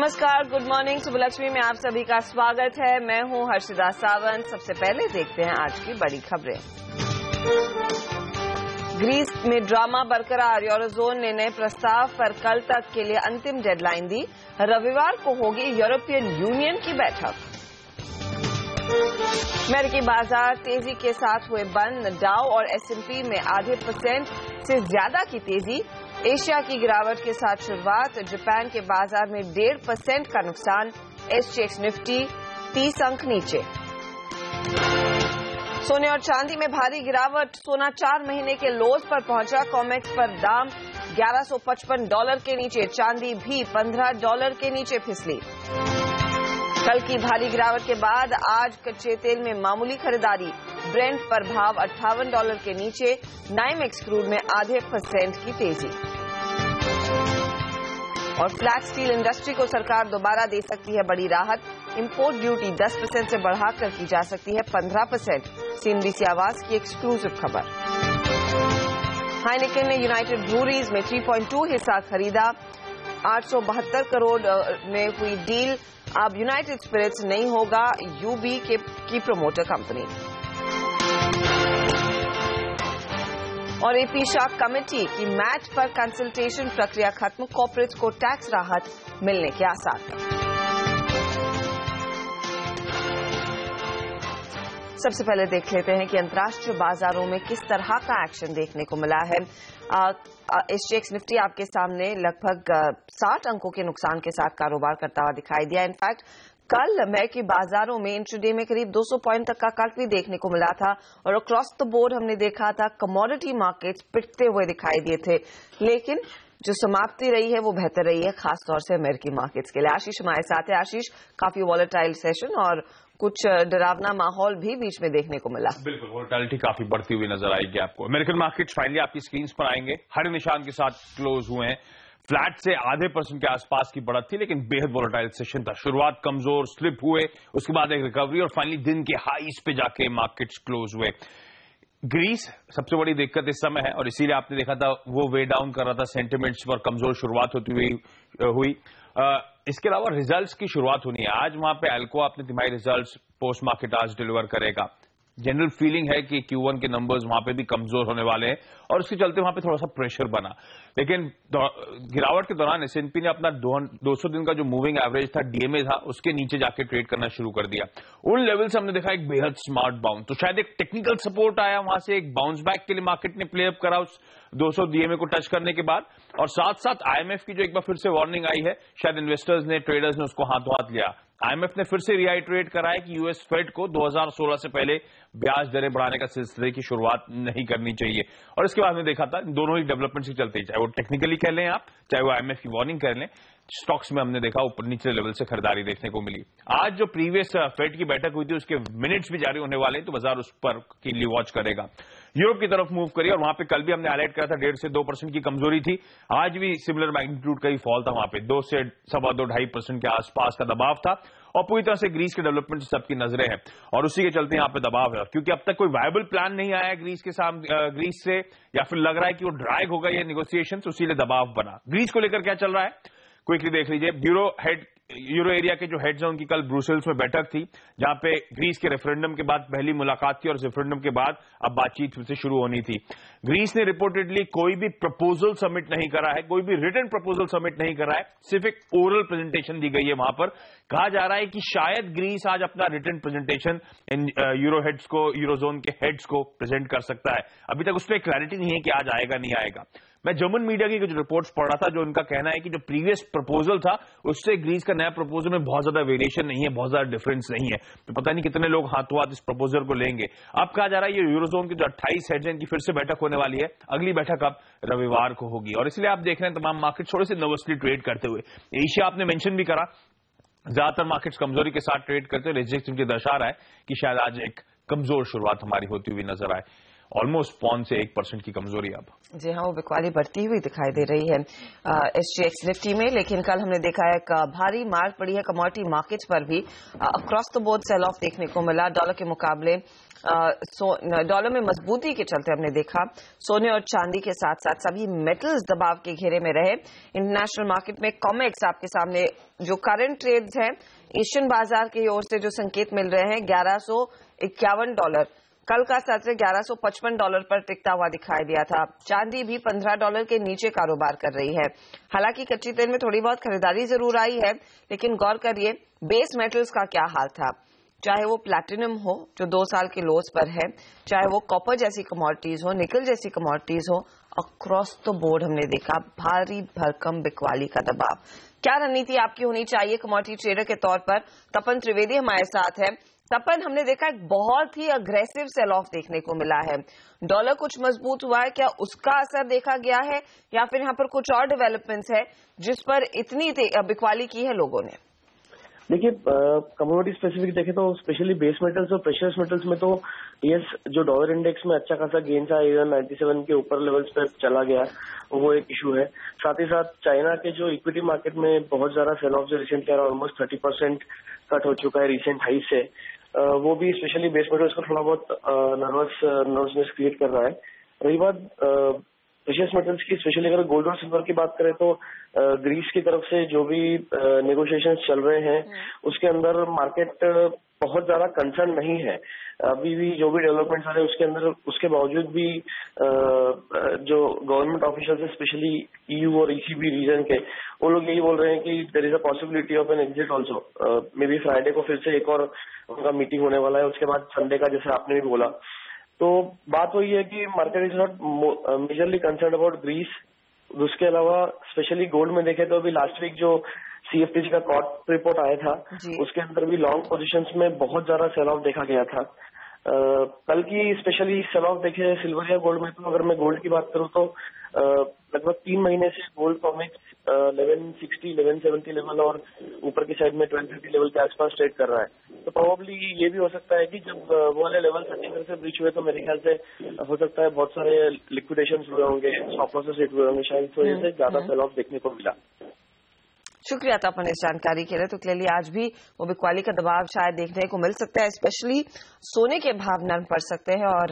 नमस्कार, good morning. Subbulakshmi में आप सभी का स्वागत है। मैं हूं हर्षिता सावंत। सबसे पहले देखते हैं आज की बड़ी खबरें। ग्रीस में ड्रामा बरकरार। यूरोजोन ने नए प्रस्ताव पर कल तक के लिए अंतिम डेडलाइन दी। रविवार को होगी यूरोपियन यूनियन की बैठक। अमेरिकी बाजार तेजी के साथ हुए बंद। डाउ और S&P में आधे % से ज्यादा की तेजी। एशिया की गिरावट के साथ शुरुआत। जापान के बाजार में 1.5% का नुकसान। SGX निफ्टी 30 अंक नीचे। सोने और चांदी में भारी गिरावट। सोना 4 महीने के लोज पर पहुंचा। कॉमेक्स पर दाम $1155 के नीचे। चांदी भी $15 के नीचे फिसली। कल की भारी गिरावट के बाद आज कच्चे तेल में मामूली खरीदारी। ब्रेंट पर भाव $58 के नीचे। नाइमेक्स क्रूड में आधे % की तेजी। और फ्लैट स्टील इंडस्ट्री को सरकार दोबारा दे सकती है बड़ी राहत। इंपोर्ट ड्यूटी 10% से बढ़ाकर की जा सकती है 15%। CNBC आवाज की एक्सक्लूसिव खबर। हाइनेकेन ने यूनाइटेड ब्रूरीज में 3.2 हिस्सा खरीदा। 872 करोड़ में हुई डील। अब यूनाइटेड स्पिरिट्स नहीं होगा UB की प्रमोटर कंपनी। और AP शाख कमेटी की मैच पर कंसल्टेशन प्रक्रिया खत्म। कॉर्पोरेट्स को टैक्स राहत मिलने के आसार। सबसे पहले देख लेते हैं कि अंतर्राष्ट्रीय बाजारों में किस तरह का एक्शन देखने को मिला है। SGX निफ्टी आपके सामने लगभग 60 अंकों के नुकसान के साथ कारोबार करता हुआ दिखाई दिया। इनफैक्ट कल अमेरिकी बाजारों में इंट्राडे में करीब 200 पॉइंट तक का कट भी देखने को मिला था। और अक्रॉस द बोर्ड हमने देखा था कमोडिटी मार्केट्स पिटते हुए दिखाई दिए थे। लेकिन जो समाप्ति रही है वो बेहतर रही है, खासतौर से अमेरिकी मार्केट्स के लिए। आशीष हमारे साथ है। आशीष, काफी वॉलेटाइल सेशन और कुछ डरावना माहौल भी बीच में देखने को मिला। बिल्कुल, वॉलेटिलिटी काफी बढ़ती हुई नजर आएगी आपको। अमेरिकन मार्केट्स फाइनली आपकी स्क्रीन पर आएंगे। हरे निशान के साथ क्लोज हुए हैं। फ्लैट से आधे % के आसपास की बढ़त थी, लेकिन बेहद वॉलेटाइल सेशन था। शुरुआत कमजोर, स्लिप हुए, उसके बाद एक रिकवरी और फाइनली दिन के हाईस पे जाके मार्केट्स क्लोज हुए। ग्रीस सबसे बड़ी दिक्कत इस समय है और इसीलिए आपने देखा था वो वे डाउन कर रहा था सेंटिमेंट्स पर। कमजोर शुरुआत होती हुई इसके अलावा रिजल्ट्स की शुरुआत होनी है। आज वहां पे एल्को अपने तिमाही रिजल्ट्स पोस्ट मार्केट आज डिलीवर करेगा। जनरल फीलिंग है कि Q1 के नंबर्स वहां पे भी कमजोर होने वाले हैं और उसके चलते वहां पे थोड़ा सा प्रेशर बना। लेकिन गिरावट के दौरान S&P ने अपना 200 दिन का जो मूविंग एवरेज था, DMA था, उसके नीचे जाके ट्रेड करना शुरू कर दिया। उन लेवल से हमने देखा एक बेहद स्मार्ट बाउंस। तो शायद एक टेक्निकल सपोर्ट आया वहां से, एक बाउंस बैक के लिए मार्केट ने प्ले अप करा उस 200 DMA को टच करने के बाद। और साथ साथ IMF की जो एक बार फिर से वार्निंग आई है, शायद इन्वेस्टर्स ने, ट्रेडर्स ने उसको हाथों हाथ लिया। IMF ने फिर से रिआइटरेट करा है कि US फेड को 2016 से पहले ब्याज दरें बढ़ाने का सिलसिले की शुरुआत नहीं करनी चाहिए। और इसके बाद में देखा था दोनों ही डेवलपमेंट्स के चलते, चाहे वो टेक्निकली कह लें आप, चाहे वो IMF की वार्निंग कर लें, स्टॉक्स में हमने देखा ऊपर नीचे लेवल से खरीदारी देखने को मिली। आज जो प्रीवियस फेड की बैठक हुई थी उसके मिनट्स भी जारी होने वाले हैं, तो बाजार उस पर के लिए वॉच करेगा। यूरोप की तरफ मूव करिए और वहां पे कल भी हमने हाईलाइट करा था 1.5 से 2% की कमजोरी थी। आज भी सिमिलर मैग्नीट्यूड का ही फॉल था। वहां पे 2 से 2.25% के आसपास का दबाव था और पूरी तरह से ग्रीस के डेवलपमेंट से सबकी नजरें हैं और उसी के चलते यहां पे दबाव है। क्योंकि अब तक कोई वायबल प्लान नहीं आया ग्रीस के सामने, ग्रीस से, या फिर लग रहा है कि वो ड्रैग होगा ये नेगोशिएशंस, उसीलिए दबाव बना। ग्रीस को लेकर क्या चल रहा है क्विकली देख लीजिए। यूरो एरिया के जो हेड्स हैं उनकी कल ब्रुसेल्स में बैठक थी, जहां पे ग्रीस के रेफरेंडम के बाद पहली मुलाकात थी और रेफरेंडम के बाद अब बातचीत फिर से शुरू होनी थी। ग्रीस ने रिपोर्टेडली कोई भी प्रपोजल सबमिट नहीं करा है, कोई भी रिटन प्रपोजल सबमिट नहीं करा है, सिर्फ एक ओरल प्रेजेंटेशन दी गई है। वहां पर कहा जा रहा है कि शायद ग्रीस आज अपना written presentation in euro heads को, यूरोजोन के हेड्स को प्रेजेंट कर सकता है। अभी तक उसमें क्लैरिटी नहीं है कि आज आएगा नहीं आएगा। मैं जर्मन मीडिया की कुछ रिपोर्ट्स पढ़ रहा था, जो उनका कहना है कि जो प्रीवियस प्रपोजल था उससे ग्रीस का नया प्रपोजल में बहुत ज्यादा वेरिएशन नहीं है, बहुत ज्यादा डिफरेंस नहीं है। तो पता नहीं कितने लोग हाथों हाथ इस प्रपोजल को लेंगे। अब कहा जा रहा है ये यूरोजोन के जो 28 हेड्स हैं इनकी फिर से बैठक होने वाली है। अगली बैठक अब रविवार को होगी और इसलिए आप देख रहे हैं तमाम मार्केट थोड़े से नर्वसली ट्रेड करते हुए। एशिया आपने मेंशन भी करा, ज्यादातर मार्केट्स कमजोरी के साथ ट्रेड करते हुए। रिजल्ट दर्शा रहा है कि शायद आज एक कमजोर शुरुआत हमारी होती हुई नजर आए। ऑलमोस्ट पौन से 1% की कमजोरी अब। जी हाँ, वो बिकवाली बढ़ती हुई दिखाई दे रही है SGX निफ्टी में, लेकिन कल हमने देखा है एक भारी मार पड़ी है कमोडिटी मार्केट्स पर भी। Across the board sell off देखने को मिला। डॉलर के मुकाबले डॉलर में मजबूती के चलते हमने देखा सोने और चांदी के साथ साथ सभी मेटल्स दबाव के घेरे में रहे। इंटरनेशनल मार्केट में कॉमेक्स आपके सामने जो करंट ट्रेड्स हैं, एशियन बाजार की ओर से जो संकेत मिल रहे हैं, $1151। कल का सत्र $1155 पर टिकता हुआ दिखाई दिया था। चांदी भी $15 के नीचे कारोबार कर रही है। हालांकि कच्ची तेल में थोड़ी बहुत खरीदारी जरूर आई है, लेकिन गौर करिए बेस मेटल्स का क्या हाल था। चाहे वो प्लैटिनम हो जो 2 साल के लोज पर है, चाहे वो कॉपर जैसी कमोडिटीज हो, निकल जैसी कमोडिटीज हो, अक्रॉस द बोर्ड हमने देखा भारी भरकम बिकवाली का दबाव। क्या रणनीति आपकी होनी चाहिए कमोडिटी ट्रेडर के तौर पर? तपन त्रिवेदी हमारे साथ है। तपन, हमने देखा एक बहुत ही अग्रेसिव सेल ऑफ देखने को मिला है। डॉलर कुछ मजबूत हुआ है, क्या उसका असर देखा गया है या फिर यहाँ पर कुछ और डेवलपमेंट्स है जिस पर इतनी बिकवाली की है लोगों ने? देखिए, कमोडिटी स्पेसिफिक देखें तो स्पेशली बेस मेटल्स और प्रेशियस मेटल्स में तो यस, जो डॉलर इंडेक्स में अच्छा खासा गेन था, इवन 97 के ऊपर लेवल्स पे चला गया, वो एक इशू है। साथ ही साथ चाइना के जो इक्विटी मार्केट में बहुत ज्यादा सेल ऑफ जो रिसेंटली ऑलमोस्ट 30% कट हो चुका है रिसेंट हाई से, वो भी स्पेशली बेस मेटल्स को थोड़ा बहुत नर्वसनेस क्रिएट कर रहा है। रही बात प्रेशियस मेटल्स की, स्पेशली अगर गोल्ड और सिल्वर की बात करें तो ग्रीस की तरफ से जो भी नेगोशिएशंस चल रहे हैं उसके अंदर मार्केट बहुत ज्यादा कंसर्न नहीं है। अभी भी जो भी डेवलपमेंट्स आ रहे हैं उसके अंदर, उसके बावजूद भी जो गवर्नमेंट ऑफिशियल है स्पेशली EU और ECB रीजन के, वो लोग यही बोल रहे हैं कि there is a possibility of an exit also. May be Friday को फिर से एक और उनका मीटिंग होने वाला है, उसके बाद संडे का, जैसे आपने भी बोला। तो बात वही है कि market is not majorly concern about Greece. उसके अलावा स्पेशली गोल्ड में देखें तो अभी लास्ट वीक जो CFTC का कॉर्प रिपोर्ट आया था, उसके अंदर भी लॉन्ग पोजीशंस में बहुत ज्यादा सेल ऑफ देखा गया था। कल की स्पेशली सेल ऑफ देखे सिल्वर या गोल्ड में, तो अगर मैं गोल्ड की बात करूं तो लगभग 3 महीने से गोल्ड कॉमेक्स 1160, 1170 लेवल और ऊपर की साइड में 1230 लेवल के आसपास ट्रेड कर रहा है। तो प्रोबेबली ये भी हो सकता है कि जब वो वाले लेवल अच्छी तरह से ब्रीच हुए तो मेरे ख्याल से हो सकता है बहुत सारे लिक्विडेशन हुए होंगे, स्टॉप लॉसेस हिट हुए होंगे, शायद तो इससे ज्यादा सेल ऑफ देखने को मिला। शुक्रिया तपन इस जानकारी के लिए। तो क्लियरली आज भी वो बिकवाली का दबाव शायद देखने को मिल सकता है। स्पेशली सोने के भाव नरम पड़ सकते हैं और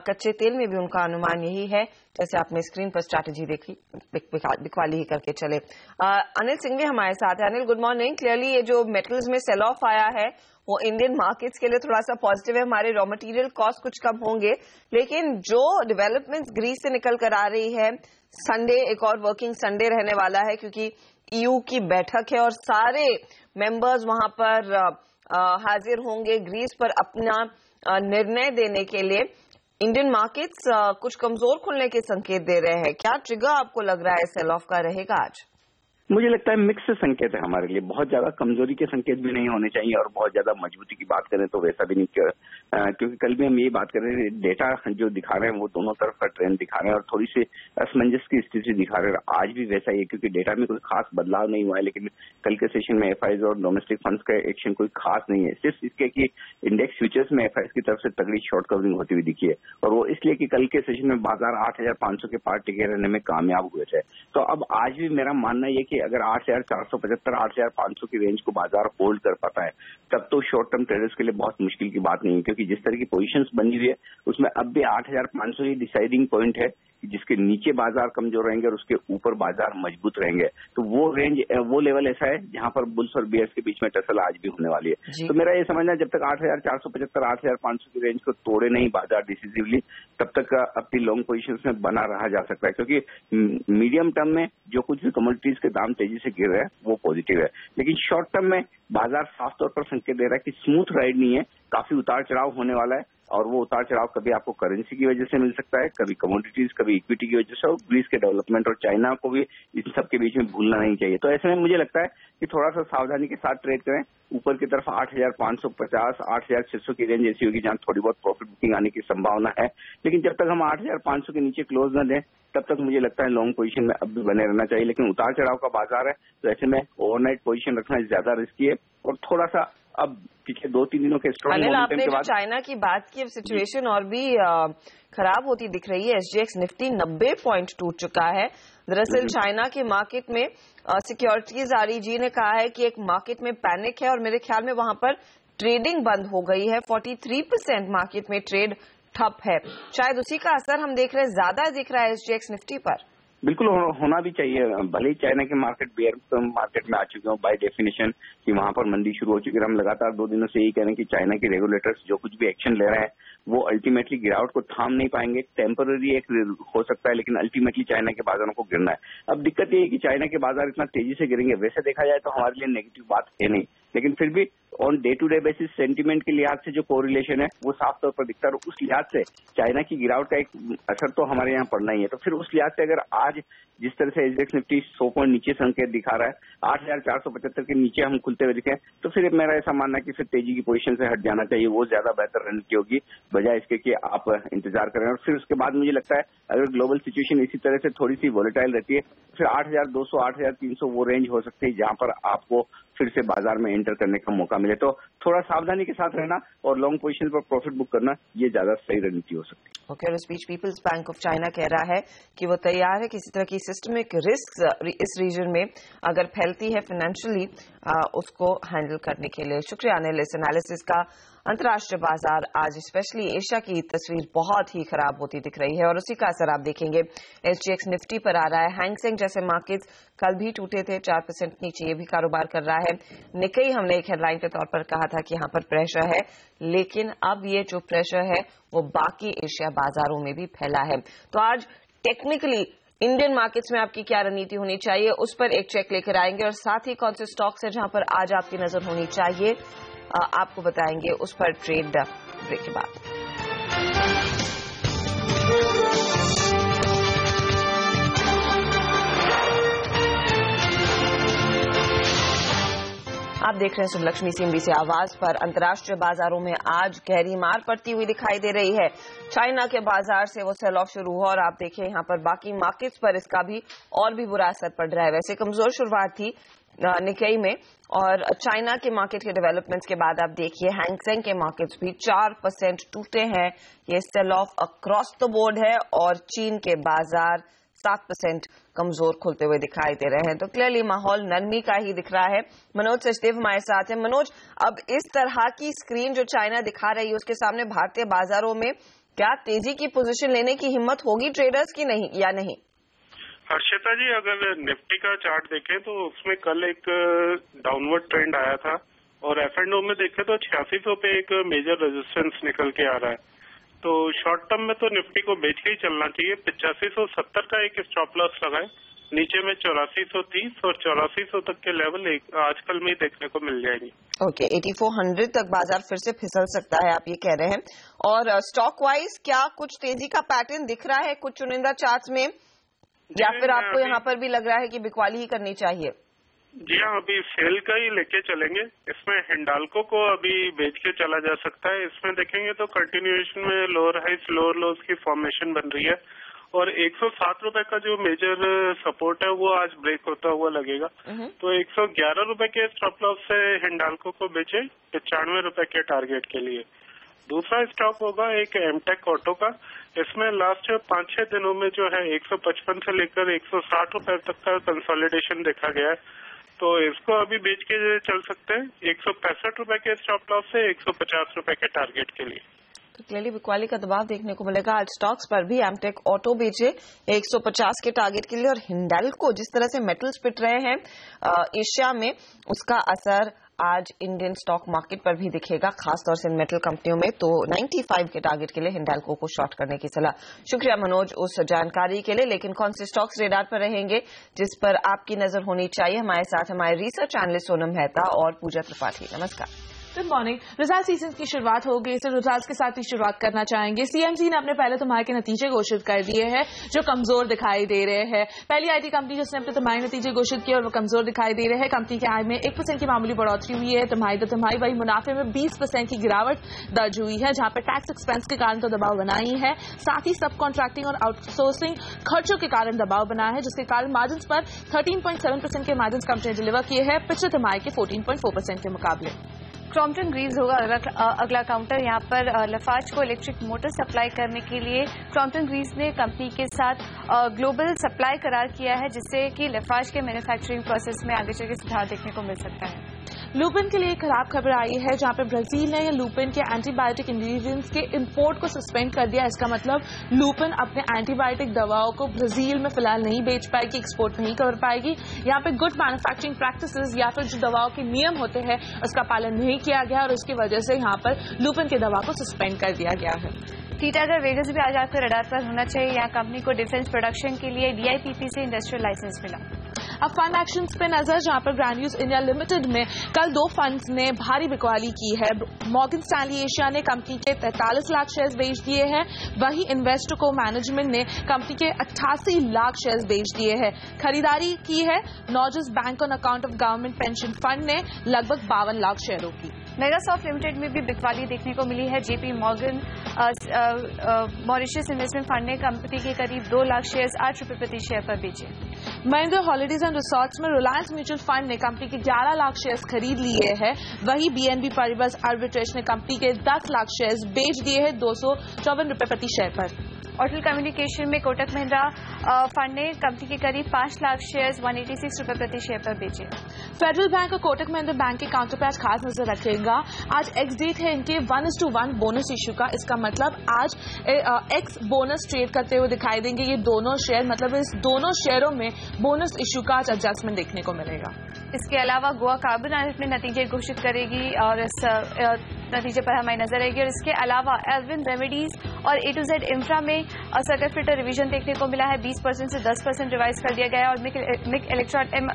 कच्चे तेल में भी उनका अनुमान यही है, जैसे आपने स्क्रीन पर स्ट्रैटेजी देखी, बिकवाली ही करके चले। अनिल सिंह भी हमारे साथ है। Anil, good morning. क्लियरली ये जो मेटल्स में सेल ऑफ आया है वो इंडियन मार्केट्स के लिए थोड़ा सा पॉजिटिव है। हमारे रॉ मटेरियल कॉस्ट कुछ कम होंगे, लेकिन जो डेवलपमेंट्स ग्रीस से निकल कर आ रही है, संडे एक और वर्किंग संडे रहने वाला है क्योंकि EU की बैठक है और सारे मेंबर्स वहां पर हाजिर होंगे ग्रीस पर अपना निर्णय देने के लिए। इंडियन मार्केट्स कुछ कमजोर खुलने के संकेत दे रहे हैं। क्या ट्रिगर आपको लग रहा है सेल ऑफ का रहेगा आज? मुझे लगता है मिक्स संकेत है हमारे लिए। बहुत ज्यादा कमजोरी के संकेत भी नहीं होने चाहिए और बहुत ज्यादा मजबूती की बात करें तो वैसा भी नहीं, क्योंकि कल भी हम यही बात कर रहे हैं, डेटा जो दिखा रहे हैं वो दोनों तरफ का ट्रेंड दिखा रहे हैं और थोड़ी सी असमंजस की स्थिति दिखा रहे हैं। आज भी वैसा ही है क्योंकि डेटा में कोई खास बदलाव नहीं हुआ है, लेकिन कल के सेशन में FIs और डोमेस्टिक फंड्स का एक्शन कोई खास नहीं है, सिर्फ इसके कि इंडेक्स फ्यूचर्स में FIs की तरफ से तगड़ी शॉर्ट कवरिंग होती हुई दिखी है और वो इसलिए कि कल के सेशन में बाजार 8,500 के पार टिके रहने में कामयाब हुए थे। तो अब आज भी मेरा मानना यह कि अगर 8,475, 8,500 की रेंज को बाजार होल्ड कर पाता है तब तो शॉर्ट टर्म ट्रेडर्स के लिए बहुत मुश्किल की बात नहीं है, क्योंकि जिस तरह की पोजीशंस बनी हुई है उसमें अब भी 8,500 ही डिसाइडिंग पॉइंट है, जिसके नीचे बाजार कमजोर रहेंगे और उसके ऊपर बाजार मजबूत रहेंगे। तो वो रेंज, वो लेवल ऐसा है जहां पर बुल्स और बियर्स के बीच में टसल आज भी होने वाली है। तो मेरा ये समझना जब तक 8,475, 8,500 की रेंज को तोड़े नहीं बाजार डिसिसिवली, तब तक अपनी लॉन्ग पोजीशंस में बना रहा जा सकता है, क्योंकि मीडियम टर्म में जो कुछ भी कमोडिटीज के दाम तेजी से गिर रहे हैं वो पॉजिटिव है, लेकिन शॉर्ट टर्म में बाजार साफ तौर पर संकेत दे रहा है कि स्मूथ राइड नहीं है, काफी उतार चढ़ाव होने वाला है और वो उतार चढ़ाव कभी आपको करेंसी की वजह से मिल सकता है, कभी कमोडिटीज, कभी इक्विटी की वजह से, और ग्रीस के डेवलपमेंट और चाइना को भी इन सब के बीच में भूलना नहीं चाहिए। तो ऐसे में मुझे लगता है कि थोड़ा सा सावधानी के साथ ट्रेड करें। ऊपर की तरफ 8,550, 8,600 की रेंज ऐसी होगी जहां थोड़ी बहुत प्रॉफिट बुकिंग आने की संभावना है, लेकिन जब तक हम 8,500 के नीचे क्लोज न दें तब तक मुझे लगता है लॉन्ग पोजीशन में अब भी बने रहना चाहिए। लेकिन उतार चढ़ाव का बाजार है तो ऐसे में ओवरनाइट पोजीशन रखना ज्यादा रिस्की है और थोड़ा सा अब पिछले 2-3 दिनों के स्ट्रॉन्ग अनिल, मोमेंटम आपने के जो बाद चाइना की बात की, अब सिचुएशन और भी खराब होती दिख रही है। SGX निफ्टी 90 पॉइंट टूट चुका है। दरअसल चाइना के मार्केट में सिक्योरिटीज REG ने कहा है कि एक मार्केट में पैनिक है और मेरे ख्याल में वहां पर ट्रेडिंग बंद हो गई है। 43% मार्केट में ट्रेड ठप है। शायद उसी का असर हम देख रहे हैं, ज्यादा दिख रहा है SGX निफ्टी पर। बिल्कुल होना भी चाहिए। भले ही चाइना के मार्केट बेयर मार्केट में आ चुके हो बाय डेफिनेशन कि वहां पर मंदी शुरू हो चुकी है। हम लगातार 2 दिनों से यही कह रहे हैं कि चाइना के रेगुलेटर्स जो कुछ भी एक्शन ले रहे हैं वो अल्टीमेटली गिरावट को थाम नहीं पाएंगे। टेम्पररी एक हो सकता है, लेकिन अल्टीमेटली चाइना के बाजारों को गिरना है। अब दिक्कत ये है कि चाइना के बाजार इतना तेजी से गिरेंगे, वैसे देखा जाए तो हमारे लिए नेगेटिव बात है नहीं, लेकिन फिर भी on day to day basis sentiment के लिहाज से जो कोरिलेशन है वो साफ तौर पर दिखता है। उस लिहाज से चाइना की गिरावट का एक असर तो हमारे यहाँ पड़ना ही है। तो फिर उस लिहाज से अगर आज जिस तरह से SGX निफ्टी 100 पॉइंट नीचे संकेत दिखा रहा है, 8,475 के नीचे हम खुलते हुए दिखे, तो फिर मेरा ऐसा मानना है कि फिर तेजी की पोजीशन से हट जाना चाहिए। वो ज्यादा बेहतर रणनीति होगी बजाय इसके कि आप इंतजार करें। और फिर उसके बाद मुझे लगता है अगर ग्लोबल सिचुएशन इसी तरह से थोड़ी सी वॉलेटाइल रहती है, फिर 8,200 8,300 वो रेंज हो सकती है जहां पर आपको फिर से बाजार में एंटर करने का मौका मिले। तो थोड़ा सावधानी के साथ रहना और लॉन्ग पोजीशन पर प्रॉफिट बुक करना, ये ज्यादा सही रणनीति हो सकती है। ओके, और इस बीच पीपल्स बैंक ऑफ चाइना कह रहा है कि वो तैयार है किसी तरह की सिस्टमिक रिस्क इस रीजन में अगर फैलती है फाइनेंशियली उसको हैंडल करने के लिए। शुक्रिया अनिल इस एनालिसिस का। अंतर्राष्ट्रीय बाजार आज स्पेशली एशिया की तस्वीर बहुत ही खराब होती दिख रही है और उसी का असर आप देखेंगे SGX निफ्टी पर आ रहा है। हैंगसेंग जैसे मार्केट्स कल भी टूटे थे, 4% नीचे ये भी कारोबार कर रहा है। निक्केई हमने एक हेडलाइन के तौर पर कहा था कि यहाँ पर प्रेशर है, लेकिन अब ये जो प्रेशर है वो बाकी एशिया बाजारों में भी फैला है। तो आज टेक्निकली इंडियन मार्केट्स में आपकी क्या रणनीति होनी चाहिए उस पर एक चेक लेकर आएंगे और साथ ही कौन से स्टॉक्स है जहां पर आज आपकी नजर होनी चाहिए आपको बताएंगे उस पर ट्रेड ब्रेक के बाद। आप देख रहे हैं सुबलक्ष्मी CNBC आवाज पर। अंतर्राष्ट्रीय बाजारों में आज गहरी मार पड़ती हुई दिखाई दे रही है। चाइना के बाजार से वो सेल ऑफ शुरू हुआ और आप देखिए यहाँ पर बाकी मार्केट्स पर इसका भी और भी बुरा असर पड़ रहा है। वैसे कमजोर शुरुआत थी निक्केई में और चाइना के मार्केट के डेवलपमेंट्स के बाद आप देखिए हैंगसेंग के मार्केट्स भी 4% टूटे हैं। ये sell off across the board है और चीन के बाजार 7% कमजोर खुलते हुए दिखाई दे रहे हैं। तो क्लियरली माहौल नरमी का ही दिख रहा है। मनोज सचदेव हमारे साथ है। मनोज, अब इस तरह की स्क्रीन जो चाइना दिखा रही है उसके सामने भारतीय बाजारों में क्या तेजी की पोजीशन लेने की हिम्मत होगी ट्रेडर्स की नहीं या नहीं? हर्षिता जी, अगर निफ्टी का चार्ट देखें तो उसमें कल एक डाउनवर्ड ट्रेंड आया था और F&O में देखें तो 8600 पे एक मेजर रेजिस्टेंस निकल के आ रहा है। तो शॉर्ट टर्म में तो निफ्टी को बेच के ही चलना चाहिए। 8570 का एक स्टॉप लॉस लगाए, नीचे में 8430 और 8400 तक के लेवल आजकल में ही देखने को मिल जाएंगे। ओके, 8400 तक बाजार फिर से फिसल सकता है आप ये कह रहे हैं। और स्टॉक वाइज क्या कुछ तेजी का पैटर्न दिख रहा है कुछ चुनिंदा चार्ट्स में या फिर आपको यहाँ पर भी लग रहा है कि बिकवाली ही करनी चाहिए? जी हाँ, अभी सेल का ही लेके चलेंगे। इसमें हिंडाल्को को अभी बेच के चला जा सकता है। इसमें देखेंगे तो कंटिन्यूएशन में लोअर हाइस लोअर लोज की फॉर्मेशन बन रही है और 107 रुपए का जो मेजर सपोर्ट है वो आज ब्रेक होता हुआ लगेगा। तो 111 रुपए के स्टॉप लॉस से हिंडाल्को को बेचे 95 रुपए के टारगेट के लिए। दूसरा स्टॉक होगा एक एमटेक ऑटो का। इसमें लास्ट 5-6 दिनों में जो है 155 से लेकर 160 रुपए तक का कंसोलिडेशन देखा गया है, तो इसको अभी बेच के चल सकते हैं 165 रुपए के स्टॉप लॉस से 150 रुपए के टारगेट के लिए। तो क्लियरली बिकवाली का दबाव देखने को मिलेगा आज स्टॉक्स पर भी। एमटेक ऑटो बेचे 150 के टारगेट के लिए और हिंडाल्को जिस तरह से मेटल्स पिट रहे हैं एशिया में उसका असर आज इंडियन स्टॉक मार्केट पर भी दिखेगा, खासतौर से मेटल कंपनियों में। तो 95 के टारगेट के लिए हिंडाल्को को शॉर्ट करने की सलाह। शुक्रिया मनोज उस जानकारी के लिए। लेकिन कौन से स्टॉक्स रेडार पर रहेंगे जिस पर आपकी नजर होनी चाहिए? हमारे साथ हमारे रिसर्च एनालिस्ट सोनम मेहता और पूजा त्रिपाठी। नमस्कार। Good morning. रिजल्ट सीजन की शुरुआत हो गई, तो रिजल्ट्स के साथ ही शुरुआत करना चाहेंगे। सीएमसी ने अपने पहले तिमाही के नतीजे घोषित कर दिए हैं जो कमजोर दिखाई दे रहे हैं। पहली आईटी कंपनी जिसने अपने तिमाही नतीजे घोषित किए और वो कमजोर दिखाई दे रहे हैं। कंपनी के आय में 1% की मामूली बढ़ोतरी हुई है तिमाही तो तिमाही। वही मुनाफे में 20% की गिरावट दर्ज हुई है, जहां पर टैक्स एक्सपेंस के कारण तो दबाव बना ही है, साथ ही सब कॉन्ट्रैक्टिंग और आउटसोर्सिंग खर्चों के कारण दबाव बना है, जिसके कारण मार्जिन पर 13.7% के मार्जिन कंपनी ने डिलीवर किए हैं पिछले तिमाही के 14.4% के मुकाबले। क्रॉम्पटन ग्रीव्स होगा अगला काउंटर। यहाँ पर लफार्ज को इलेक्ट्रिक मोटर सप्लाई करने के लिए क्रॉम्पटन ग्रीव्स ने कंपनी के साथ ग्लोबल सप्लाई करार किया है, जिससे कि लफार्ज के मैन्युफैक्चरिंग प्रोसेस में आगे चल के सुधार देखने को मिल सकता है। लुपिन के लिए एक खराब खबर आई है, जहां पे ब्राजील ने लुपिन के एंटीबायोटिक इंग्रेडिएंट्स के इंपोर्ट को सस्पेंड कर दिया। इसका मतलब लुपिन अपने एंटीबायोटिक दवाओं को ब्राजील में फिलहाल नहीं बेच पाएगी, एक्सपोर्ट नहीं कर पाएगी। यहाँ पे गुड मैन्युफैक्चरिंग प्रैक्टिसेस या फिर जो दवाओं के नियम होते हैं उसका पालन नहीं किया गया और उसकी वजह से यहाँ पर लुपिन की दवा को सस्पेंड कर दिया गया है। टीटागढ़ वेगस भी आज आपके रडार पर होना चाहिए। यहाँ कंपनी को डिफेंस प्रोडक्शन के लिए DIPP से इंडस्ट्रियल लाइसेंस मिला। अब फंड एक्शंस पे नजर, जहां पर ग्रैन्यूल्स इंडिया लिमिटेड में कल 2 फंड्स ने भारी बिकवाली की है। मॉर्गन स्टैनली एशिया ने कंपनी के 43 लाख शेयर्स बेच दिए हैं, वहीं इन्वेस्टको मैनेजमेंट ने कंपनी के 88 लाख शेयर्स बेच दिए हैं। खरीदारी की है Norges bank on account of government pension fund ने लगभग 52 लाख शेयरों की। मेगासॉफ्ट लिमिटेड में भी बिकवाली देखने को मिली है। JP Morgan Mauritius investment fund ने कंपनी के करीब 2 लाख शेयर्स 8 रुपए प्रति शेयर पर बेचे। महिंद्रा हॉलिडेज एंड रिसॉर्ट्स में रिलायंस म्यूचुअल फंड ने कंपनी के 11 लाख शेयर्स खरीद लिए हैं, वहीं BNB पारिबस आर्बिट्रेज ने कंपनी के 10 लाख शेयर्स बेच दिए हैं 254 रुपए प्रति शेयर पर। ऑटल कम्युनिकेशन में कोटक महिंद्रा फंड ने कंपनी के करीब 5 लाख शेयर्स 186 रुपए प्रति शेयर पर बेचे। फेडरल बैंक और कोटक महिंद्रा बैंक के काउंटर पर आज खास नजर रखेगा। आज एक्स डेट है इनके 1:1 बोनस इश्यू का। इसका मतलब आज एक्स बोनस ट्रेड करते हुए दिखाई देंगे ये दोनों शेयर, मतलब इस दोनों शेयरों में बोनस इश्यू का आज एडजस्टमेंट देखने को मिलेगा। इसके अलावा गोवा कार्बन अपने नतीजे घोषित करेगी और इस नतीजे पर हमारी नजर रहेगी। और इसके अलावा एल्विन रेमेडीज और A to Z इंफ्रा में सर्किट फिल्टर रिवीजन देखने को मिला है, 20% से 10% रिवाइज कर दिया गया है। और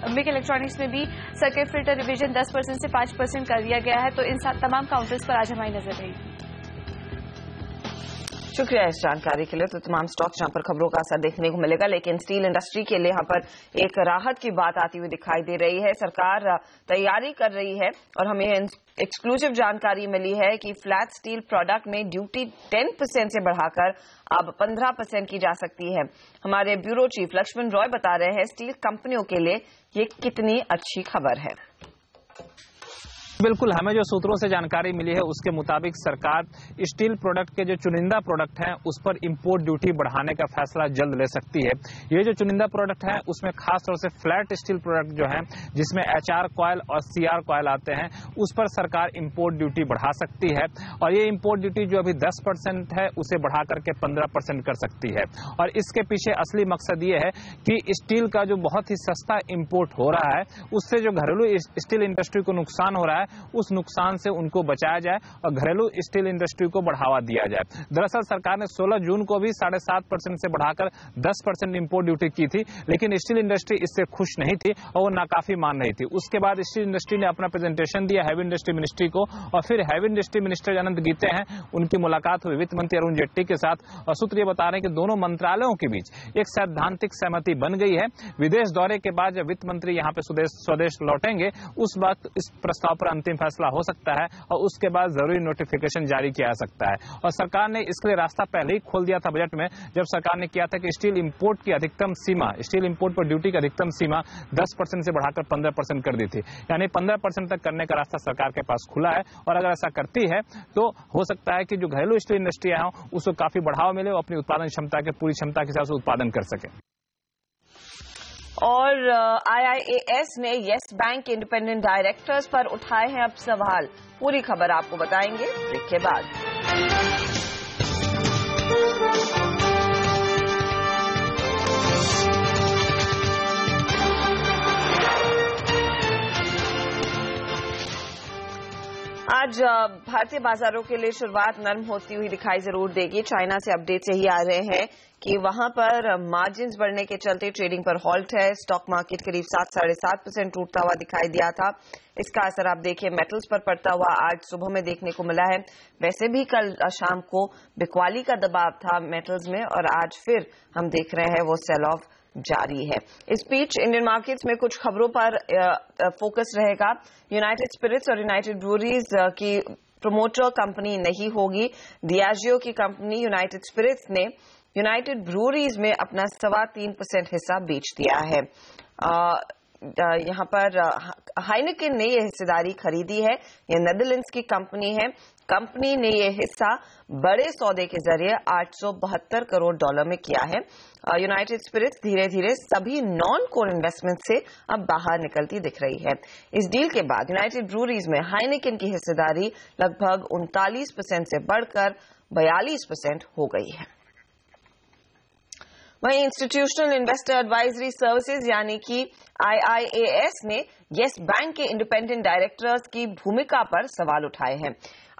मिक इलेक्ट्रॉनिक्स में भी सर्किट फिल्टर रिवीजन 10% से 5% कर दिया गया है। तो इन तमाम काउंटर्स पर आज हमारी नजर रहेगी। शुक्रिया इस जानकारी के लिए। तो तमाम स्टॉक्स यहाँ पर खबरों का असर देखने को मिलेगा, लेकिन स्टील इंडस्ट्री के लिए यहाँ पर एक राहत की बात आती हुई दिखाई दे रही है। सरकार तैयारी कर रही है और हमें एक्सक्लूसिव जानकारी मिली है कि फ्लैट स्टील प्रोडक्ट में ड्यूटी 10% से बढ़ाकर अब 15% की जा सकती है। हमारे ब्यूरो चीफ लक्ष्मण रॉय बता रहे हैं स्टील कंपनियों के लिए ये कितनी अच्छी खबर है। बिल्कुल, हमें जो सूत्रों से जानकारी मिली है उसके मुताबिक सरकार स्टील प्रोडक्ट के जो चुनिंदा प्रोडक्ट हैं उस पर इंपोर्ट ड्यूटी बढ़ाने का फैसला जल्द ले सकती है। ये जो चुनिंदा प्रोडक्ट है उसमें खास तौर से फ्लैट स्टील प्रोडक्ट जो है जिसमें HR कॉयल और CR कॉयल आते हैं उस पर सरकार इंपोर्ट ड्यूटी बढ़ा सकती है और ये इंपोर्ट ड्यूटी जो अभी 10% है उसे बढ़ा करके 15% कर सकती है। और इसके पीछे असली मकसद ये है कि स्टील का जो बहुत ही सस्ता इंपोर्ट हो रहा है उससे जो घरेलू स्टील इंडस्ट्री को नुकसान हो रहा है उस नुकसान से उनको बचाया जाए और घरेलू स्टील इंडस्ट्री को बढ़ावा दिया जाए। दरअसल सरकार ने 16 जून को भी 7.5% से बढ़ाकर 10% इंपोर्ट ड्यूटी की थी, लेकिन स्टील इंडस्ट्री इससे खुश नहीं थी और वो नाकाफी मान रही थी। उसके बाद स्टील इंडस्ट्री ने अपना प्रेजेंटेशन दिया हैवी इंडस्ट्री मिनिस्ट्री को और फिर हैवी इंडस्ट्री मिनिस्टर अनंत गीते हैं, उनकी मुलाकात हुई वित्त मंत्री अरुण जेटली के साथ और सूत्र ये बता रहे हैं कि दोनों मंत्रालयों के बीच एक सैद्धांतिक सहमति बन गई है। विदेश दौरे के बाद जब वित्त मंत्री यहाँ पे स्वदेश लौटेंगे उस वक्त इस प्रस्ताव पर अंतिम फैसला हो सकता है और उसके बाद जरूरी नोटिफिकेशन जारी किया जा सकता है। और सरकार ने इसके लिए रास्ता पहले ही खोल दिया था बजट में, जब सरकार ने किया था कि स्टील इंपोर्ट की अधिकतम सीमा, स्टील इंपोर्ट पर ड्यूटी की अधिकतम सीमा 10% से बढ़ाकर 15% कर दी थी। यानी 15% तक करने का रास्ता सरकार के पास खुला है और अगर ऐसा करती है तो हो सकता है कि जो घरेलू स्टील इंडस्ट्री है उसको काफी बढ़ावा मिले और अपनी उत्पादन क्षमता के पूरी क्षमता के साथ उत्पादन कर सके। और IIAS ने येस बैंक के इंडिपेंडेंट डायरेक्टर्स पर उठाए हैं अब सवाल। पूरी खबर आपको बताएंगे ब्रेक के बाद। आज भारतीय बाजारों के लिए शुरुआत नरम होती हुई दिखाई जरूर देगी। चाइना से अपडेट्स यही आ रहे हैं कि वहां पर मार्जिन्स बढ़ने के चलते ट्रेडिंग पर हॉल्ट है। स्टॉक मार्केट करीब 7-7.5% टूटता हुआ दिखाई दिया था। इसका असर आप देखिए मेटल्स पर पड़ता हुआ आज सुबह में देखने को मिला है। वैसे भी कल शाम को बिकवाली का दबाव था मेटल्स में और आज फिर हम देख रहे हैं वो सेल ऑफ जारी है। इस बीच इंडियन मार्केट्स में कुछ खबरों पर फोकस रहेगा। यूनाइटेड स्पिरिट्स और यूनाइटेड ब्रूअरीज की प्रोमोटर कंपनी नहीं होगी। डियाजियो की कंपनी यूनाइटेड स्पिरिट्स ने यूनाइटेड ब्रूअरीज में अपना 3.25% हिस्सा बेच दिया है। यहाँ पर हाइनेकेन ने ये हिस्सेदारी खरीदी है। ये नेदरलैंड्स की कंपनी है। कंपनी ने ये हिस्सा बड़े सौदे के जरिए $872 करोड़ में किया है। यूनाइटेड स्पिरिट्स धीरे धीरे सभी नॉन कोर इन्वेस्टमेंट से अब बाहर निकलती दिख रही है। इस डील के बाद यूनाइटेड ब्रूरीज में हाइनेकेन की हिस्सेदारी लगभग 39% से बढ़कर 42% हो गई है। वहीं इंस्टीट्यूशनल इन्वेस्टर एडवाइजरी सर्विसेज यानी कि IIAS ने येस बैंक के इंडिपेंडेंट डायरेक्टर्स की भूमिका पर सवाल उठाए हैं।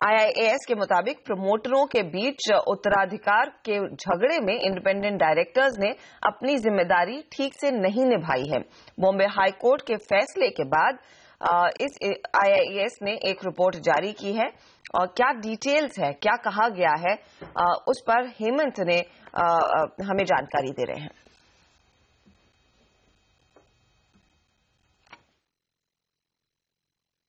IIAS के मुताबिक प्रमोटरों के बीच उत्तराधिकार के झगड़े में इंडिपेंडेंट डायरेक्टर्स ने अपनी जिम्मेदारी ठीक से नहीं निभाई है। बॉम्बे हाई कोर्ट के फैसले के बाद इस IIAS ने एक रिपोर्ट जारी की है और क्या डिटेल्स है, क्या कहा गया है, उस पर हेमंत ने हमें जानकारी दे रहे हैं।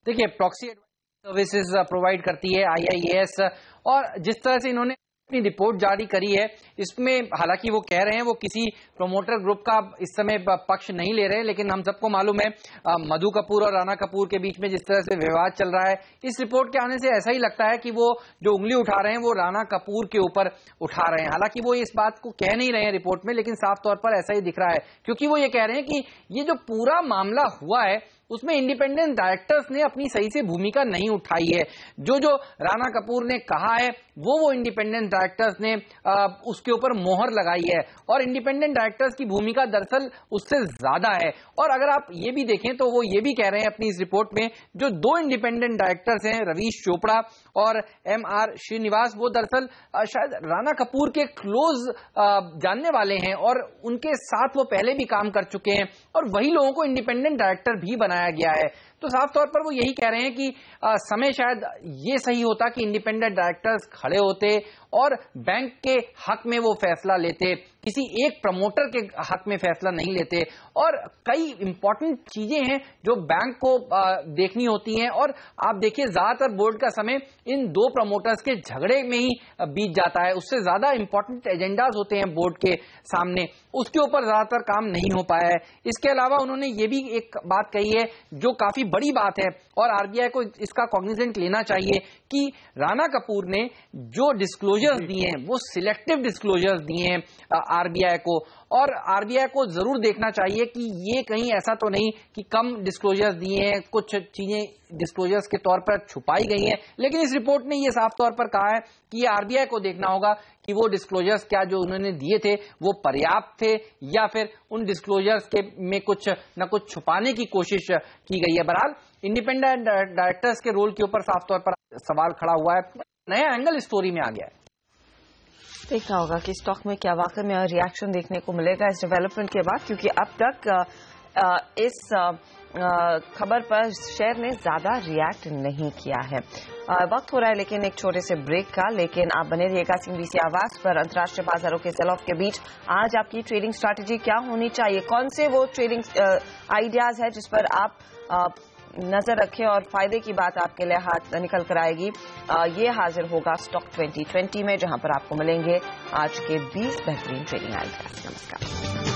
देखिए, प्रॉक्सी सर्विसेज प्रोवाइड करती है IIAS, और जिस तरह से इन्होंने अपनी रिपोर्ट जारी करी है, इसमें हालांकि वो कह रहे हैं वो किसी प्रमोटर ग्रुप का इस समय पक्ष नहीं ले रहे हैं, लेकिन हम सबको मालूम है मधु कपूर और राणा कपूर के बीच में जिस तरह से विवाद चल रहा है, इस रिपोर्ट के आने से ऐसा ही लगता है कि वो जो उंगली उठा रहे हैं वो राणा कपूर के ऊपर उठा रहे हैं। हालांकि वो इस बात को कह नहीं रहे हैं रिपोर्ट में, लेकिन साफ तौर पर ऐसा ही दिख रहा है, क्योंकि वो ये कह रहे हैं कि ये जो पूरा मामला हुआ है उसमें इंडिपेंडेंट डायरेक्टर्स ने अपनी सही से भूमिका नहीं उठाई है। जो राणा कपूर ने कहा है वो इंडिपेंडेंट डायरेक्टर्स ने उसके ऊपर मोहर लगाई है, और इंडिपेंडेंट डायरेक्टर्स की भूमिका दरअसल उससे ज्यादा है। और अगर आप ये भी देखें तो वो ये भी कह रहे हैं अपनी इस रिपोर्ट में, जो 2 इंडिपेंडेंट डायरेक्टर्स हैं रवीश चोपड़ा और MR श्रीनिवास, वो दरअसल शायद राणा कपूर के क्लोज जानने वाले हैं और उनके साथ वो पहले भी काम कर चुके हैं, और वही लोगों को इंडिपेंडेंट डायरेक्टर भी बनाया गया है। तो साफ तौर पर वो यही कह रहे हैं कि समय शायद ये सही होता कि इंडिपेंडेंट डायरेक्टर्स खड़े होते और बैंक के हक में वो फैसला लेते, किसी एक प्रमोटर के हक में फैसला नहीं लेते। और कई इंपॉर्टेंट चीजें हैं जो बैंक को देखनी होती हैं, और आप देखिए ज्यादातर बोर्ड का समय इन 2 प्रमोटर्स के झगड़े में ही बीत जाता है। उससे ज्यादा इंपॉर्टेंट एजेंडाज होते हैं बोर्ड के सामने, उसके ऊपर ज्यादातर काम नहीं हो पाया है। इसके अलावा उन्होंने ये भी एक बात कही है जो काफी बड़ी बात है, और RBI को इसका कॉग्निजेंट लेना चाहिए कि राणा कपूर ने जो डिस्क्लोजर्स दिए हैं वो सिलेक्टिव डिस्क्लोजर्स दिए हैं RBI को, और RBI को जरूर देखना चाहिए कि ये कहीं ऐसा तो नहीं कि कम डिस्क्लोजर्स दिए हैं, कुछ चीजें डिस्क्लोजर्स के तौर पर छुपाई गई हैं। लेकिन इस रिपोर्ट ने ये साफ तौर पर कहा है कि RBI को देखना होगा कि वो डिस्क्लोजर्स क्या जो उन्होंने दिए थे वो पर्याप्त थे, या फिर उन डिस्क्लोजर्स के में कुछ न कुछ छुपाने की कोशिश की गई है। बहरहाल इंडिपेंडेंट डायरेक्टर्स के रोल के ऊपर साफ तौर पर सवाल खड़ा हुआ है, नया एंगल स्टोरी में आ गया है। देखना होगा कि स्टॉक में क्या वाकई में रिएक्शन देखने को मिलेगा इस डेवलपमेंट के बाद, क्योंकि अब तक इस खबर पर शेयर ने ज्यादा रिएक्ट नहीं किया है। वक्त हो रहा है लेकिन एक छोटे से ब्रेक का, लेकिन आप बने रहिएगा CNBC आवाज पर। अंतर्राष्ट्रीय बाजारों के सेल ऑफ के बीच आज आपकी ट्रेडिंग स्ट्रैटेजी क्या होनी चाहिए, कौन से वो ट्रेडिंग आइडियाज है जिस पर आप नजर रखें और फायदे की बात आपके लिए हाथ निकल कर आएगी, ये हाजिर होगा स्टॉक 2020 में, जहां पर आपको मिलेंगे आज के 20 बेहतरीन ट्रेडिंग आइडियाज। नमस्कार।